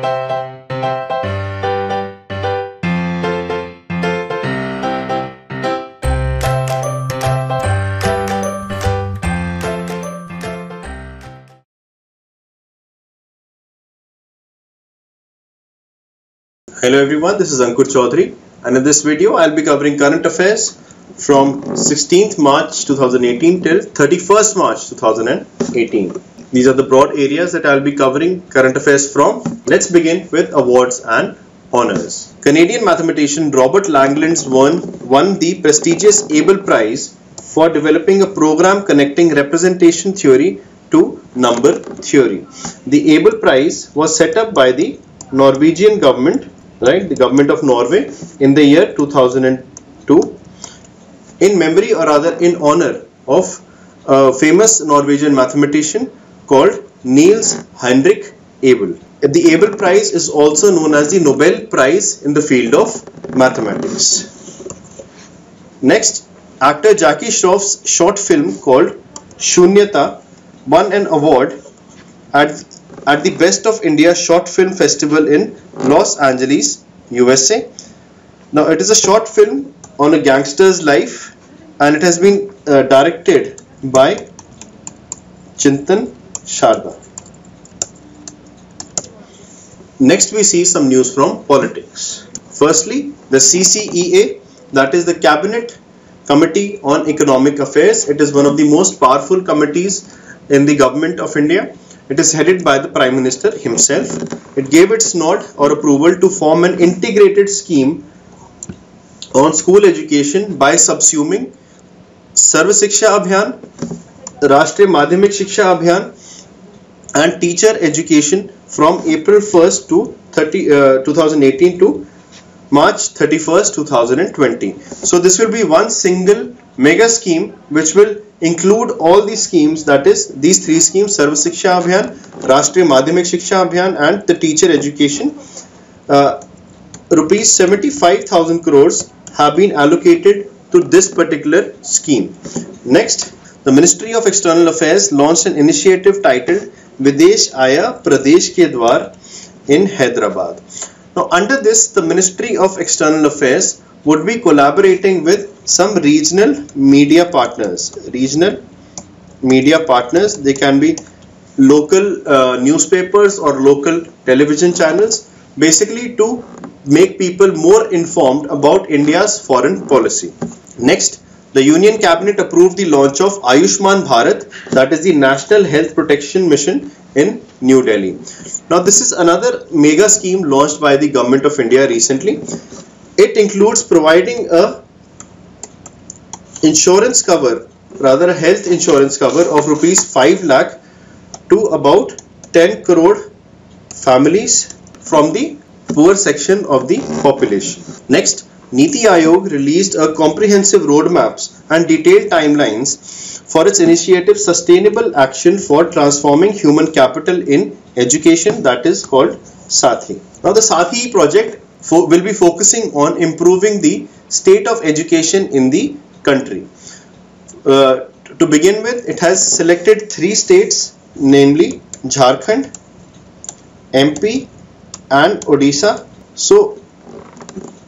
Hello everyone, this is Ankur Chaudhary, and in this video I'll be covering current affairs from 16th March 2018 till 31st March 2018. These are the broad areas that I'll be covering current affairs from. Let's begin with awards and honors. Canadian mathematician Robert Langlands won the prestigious Abel Prize for developing a program connecting representation theory to number theory. The Abel Prize was set up by the Norwegian government, the government of Norway, in the year 2002 in memory, or rather in honor of a famous Norwegian mathematician called Niels Henrik Abel. The Abel Prize is also known as the Nobel Prize in the field of mathematics. Next, actor Jackie Shroff's short film called Shunyata won an award at the Best of India Short Film Festival in Los Angeles, USA. Now, it is a short film on a gangster's life, and it has been directed by Chintan Sharda. Next, we see some news from politics. Firstly, the CCEA, that is the Cabinet Committee on Economic Affairs. It is one of the most powerful committees in the government of India. It is headed by the Prime Minister himself. It gave its nod or approval to form an integrated scheme on school education by subsuming Sarva Shiksha Abhiyan, Rashtriya Madhyamik Shiksha Abhiyan, and teacher education from April 1st to 2018 to March 31st, 2020. So this will be one single mega scheme which will include all these schemes, that is these three schemes: Sarva Shiksha Abhiyan, Rashtriya Madhyamik Shiksha Abhiyan, and the teacher education. Rupees 75,000 crores have been allocated to this particular scheme. Next, the Ministry of External Affairs launched an initiative titled Videsh Aya Pradesh Ke Dwar in Hyderabad. Now, under this, the Ministry of External Affairs would be collaborating with some regional media partners. Regional media partners, they can be local newspapers or local television channels, basically to make people more informed about India's foreign policy. Next, the Union Cabinet approved the launch of Ayushman Bharat, that is the National Health Protection Mission in New Delhi. Now, this is another mega scheme launched by the Government of India recently. It includes providing a insurance cover, rather a health insurance cover of rupees 5 lakh to about 10 crore families from the poor section of the population. Next, Niti Aayog released a comprehensive roadmaps and detailed timelines for its initiative Sustainable Action for Transforming Human Capital in Education, that is called Sathi. Now, the Sathi project will be focusing on improving the state of education in the country. To begin with, it has selected 3 states, namely Jharkhand, MP and Odisha. So,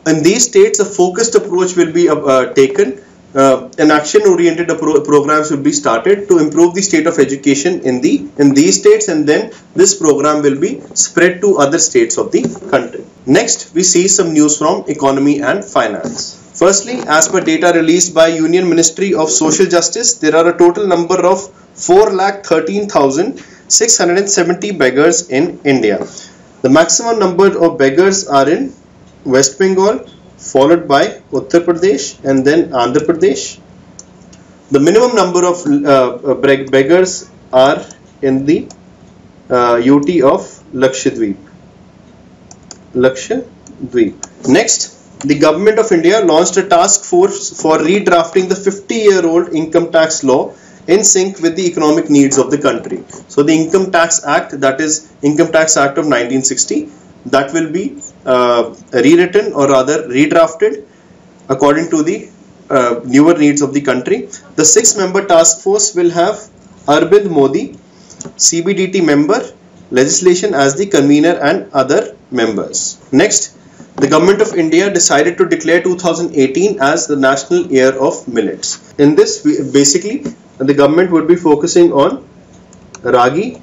in these states, a focused approach will be taken. An action-oriented programs will be started to improve the state of education in these states, and then this program will be spread to other states of the country. Next, we see some news from economy and finance. Firstly, as per data released by Union Ministry of Social Justice, there are a total number of 4,13,670 beggars in India. The maximum number of beggars are in West Bengal, followed by Uttar Pradesh and then Andhra Pradesh. The minimum number of beggars are in the UT of Lakshadweep. Next, the Government of India launched a task force for redrafting the 50-year-old income tax law in sync with the economic needs of the country. So the Income Tax Act, that is Income Tax Act of 1960, that will be rewritten or rather redrafted according to the newer needs of the country. The 6-member task force will have Arvind Modi, CBDT member, legislation as the convener and other members. Next, the Government of India decided to declare 2018 as the National Year of Millets. In this, basically, the government would be focusing on ragi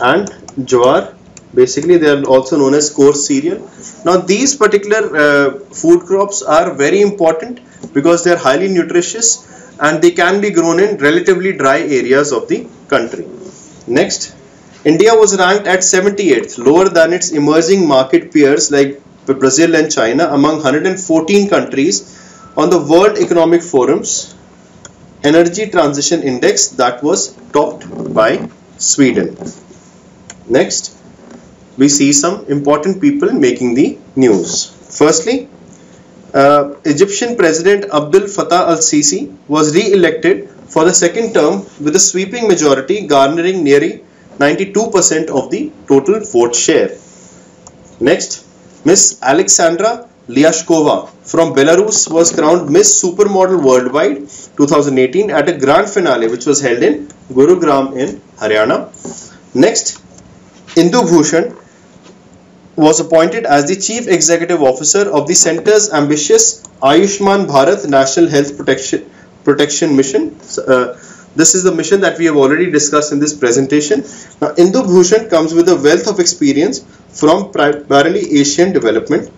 and jowar. Basically, they are also known as coarse cereal. Now, these particular food crops are very important because they are highly nutritious and they can be grown in relatively dry areas of the country. Next, India was ranked at 78th, lower than its emerging market peers like Brazil and China, among 114 countries on the World Economic Forum's Energy Transition Index that was topped by Sweden. Next, we see some important people making the news. Firstly, Egyptian President Abdel Fattah al-Sisi was re-elected for the second term with a sweeping majority, garnering nearly 92% of the total vote share. Next, Miss Alexandra Lyashkova from Belarus was crowned Miss Supermodel Worldwide 2018 at a grand finale which was held in Gurugram in Haryana. Next, Indu Bhushan was appointed as the Chief Executive Officer of the Centre's ambitious Ayushman Bharat National Health Protection Mission. This is the mission that we have already discussed in this presentation. Now, Indu Bhushan comes with a wealth of experience from primarily Asian Development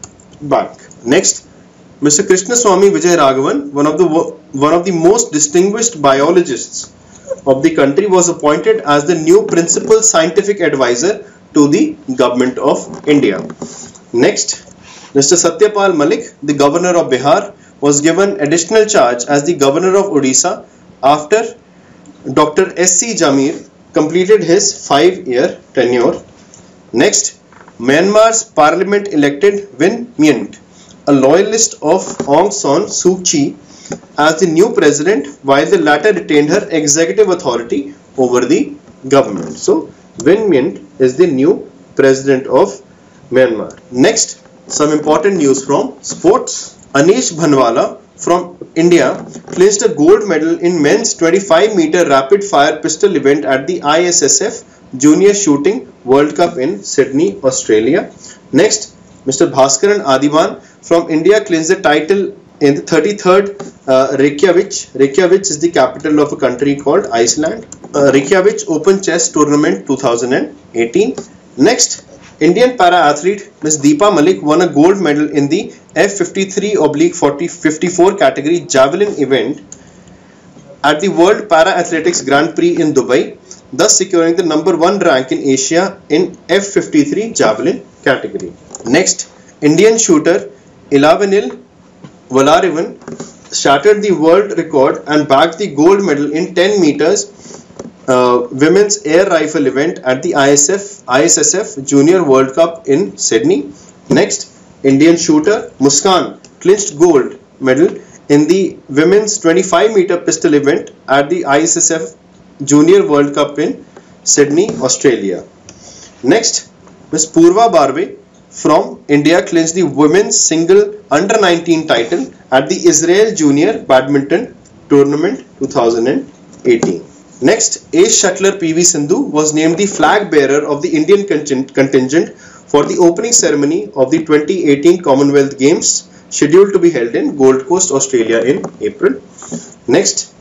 Bank. Next, Mr. Krishnaswamy Vijay Raghavan, one of the most distinguished biologists of the country, was appointed as the new Principal Scientific Advisor to the Government of India. Next, Mr. Satyapal Malik, the Governor of Bihar, was given additional charge as the Governor of Odisha after Dr. S.C. Jamir completed his 5-year tenure. Next, Myanmar's parliament elected Win Myint, a loyalist of Aung San Suu Kyi, as the new president, while the latter retained her executive authority over the government. So, Win Myint is the new president of Myanmar. Next, some important news from sports. Anish Bhanwala from India clinched a gold medal in men's 25-meter rapid fire pistol event at the ISSF Junior Shooting World Cup in Sydney, Australia. Next, Mr. Bhaskaran Adiban from India clinched the title in the 33rd Reykjavik. Reykjavik is the capital of a country called Iceland. Reykjavik Open Chess Tournament 2018. Next, Indian para-athlete Ms. Deepa Malik won a gold medal in the F53/54 category javelin event at the World Para-Athletics Grand Prix in Dubai, thus securing the #1 rank in Asia in F53 javelin category. Next, Indian shooter Ilavanil Valarivan shattered the world record and bagged the gold medal in 10 meters women's air rifle event at the ISSF Junior World Cup in Sydney. Next, Indian shooter Muskan clinched gold medal in the women's 25-meter pistol event at the ISSF Junior World Cup in Sydney, Australia. Next, Ms. Purva Barve from India clinched the women's single under-19 title at the Israel Junior Badminton Tournament 2018. Next, ace shuttler PV Sindhu was named the flag bearer of the Indian contingent for the opening ceremony of the 2018 Commonwealth Games, scheduled to be held in Gold Coast, Australia in April. Next,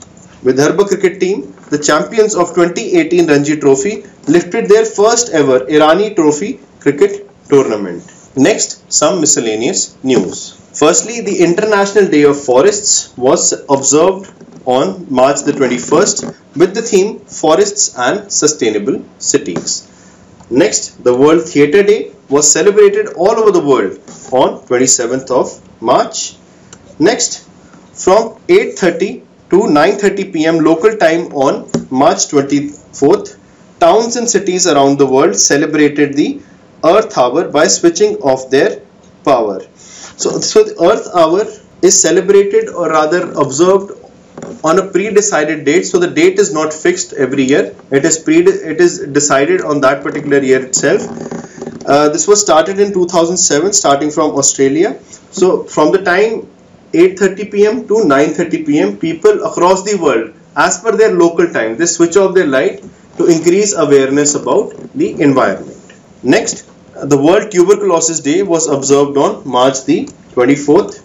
Vidarbha cricket team, the champions of 2018 Ranji Trophy, lifted their first ever Irani Trophy cricket tournament. Next, some miscellaneous news. Firstly, the International Day of Forests was observed on March the 21st with the theme Forests and Sustainable Cities. Next, the World Theatre Day was celebrated all over the world on 27th of March. Next, from 8:30 to 9:30 p.m. local time on March 24th, towns and cities around the world celebrated the Earth Hour by switching off their power. So the Earth Hour is celebrated, or rather observed, on a pre-decided date. So the date is not fixed every year. It is decided on that particular year itself. This was started in 2007, starting from Australia. So from the time 8:30 p.m. to 9:30 p.m. people across the world, as per their local time, they switch off their light to increase awareness about the environment. Next, the World Tuberculosis Day was observed on March the 24th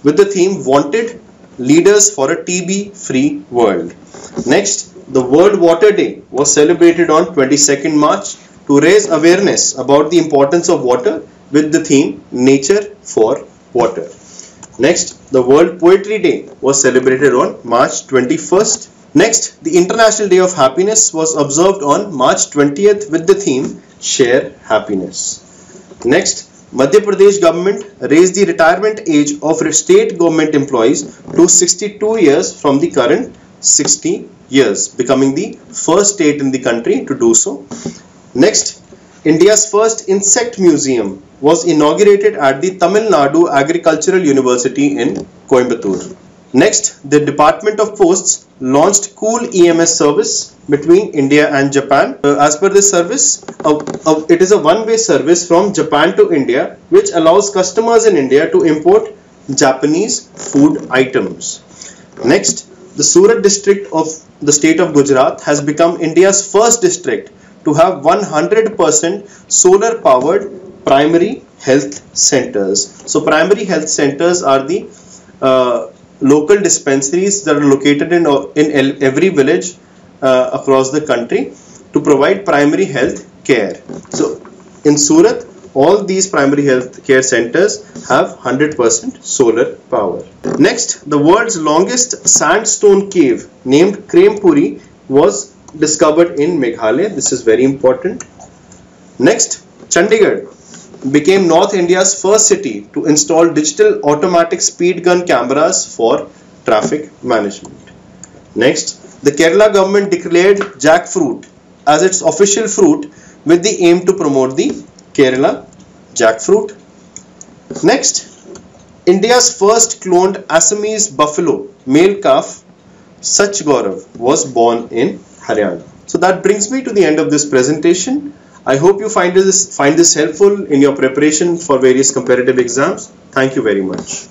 with the theme Wanted Leaders for a TB-Free World. Next, the World Water Day was celebrated on 22nd March to raise awareness about the importance of water with the theme Nature for Water. Next, the World Poetry Day was celebrated on March 21st. Next, the International Day of Happiness was observed on March 20th with the theme Share Happiness. Next, Madhya Pradesh government raised the retirement age of state government employees to 62 years from the current 60 years, becoming the first state in the country to do so. Next, India's first insect museum was inaugurated at the Tamil Nadu Agricultural University in Coimbatore. Next, the Department of Posts launched Cool EMS service between India and Japan. As per this service, it is a one-way service from Japan to India, which allows customers in India to import Japanese food items. Next, the Surat district of the state of Gujarat has become India's first district to have 100% solar powered primary health centers. So primary health centers are the local dispensaries that are located in every village across the country to provide primary health care. So in Surat, all these primary health care centers have 100% solar power. Next, the world's longest sandstone cave named Krempuri was discovered in Meghalaya. This is very important. Next, Chandigarh became North India's first city to install digital automatic speed gun cameras for traffic management. Next, the Kerala government declared jackfruit as its official fruit with the aim to promote the Kerala jackfruit. Next, India's first cloned Assamese buffalo male calf Sach Gaurav was born in Haryana. So that brings me to the end of this presentation. I hope you find this helpful in your preparation for various competitive exams. Thank you very much.